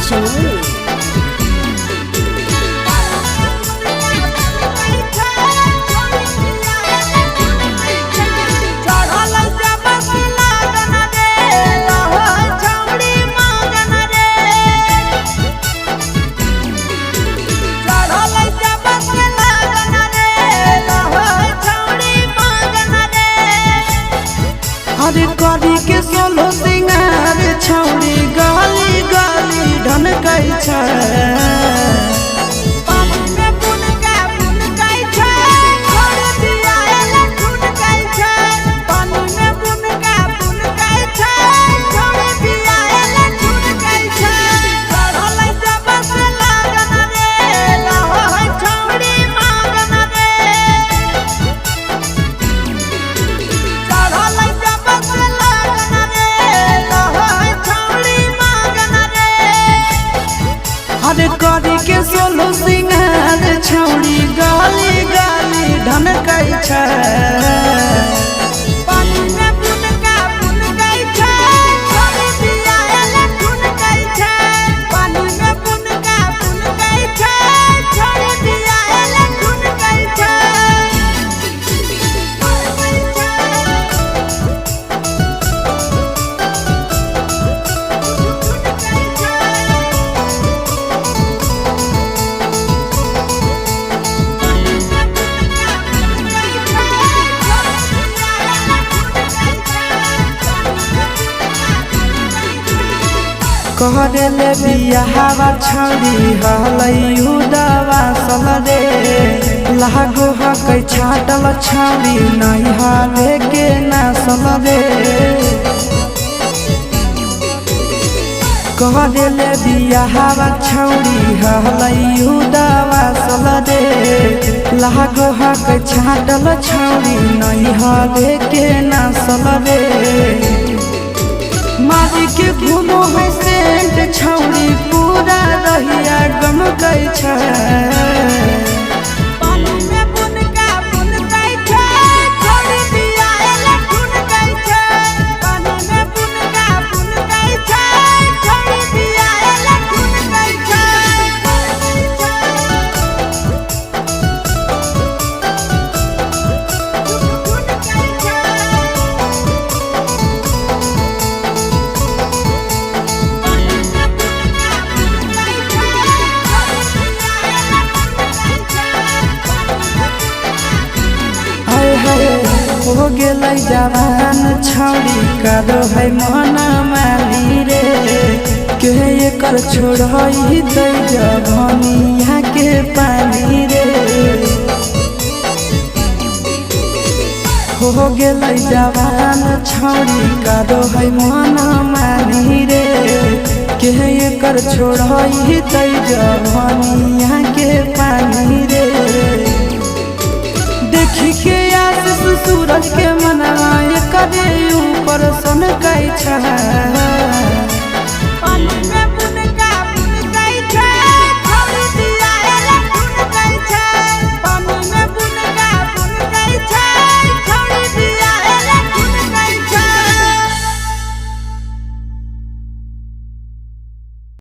Chile. अरे करी के सोलो सिंगार छौड़ी गाली गाली ढनकै छै अरे करी के सोलो सिंगार छौड़ी गाली गाली ढनकै छै कहले बियाहवा छौड़ी हलै उदवा सल रे लागो हकै छाटल छौड़ी नहीं हाले के नासल रे कहले बियाहवा छौड़ी हलै उदवा सल रे लागो हकै छाटल छौड़ी नहीं हाले के नासल रे मारी के घूमो है सेंट छौड़ी पूरा रहिया गमकै छै हो गेलै जवान छौड़ी कादो है मन माली रे के एकर छोड़ई दै जवनिया के पानी रे हो गेलै जवान छौड़ी कादो है मन माली रे के एकर छोड़ई दै जवनिया के पानी रे देखी के सूरज के मनवा करे ऊपर सन छै।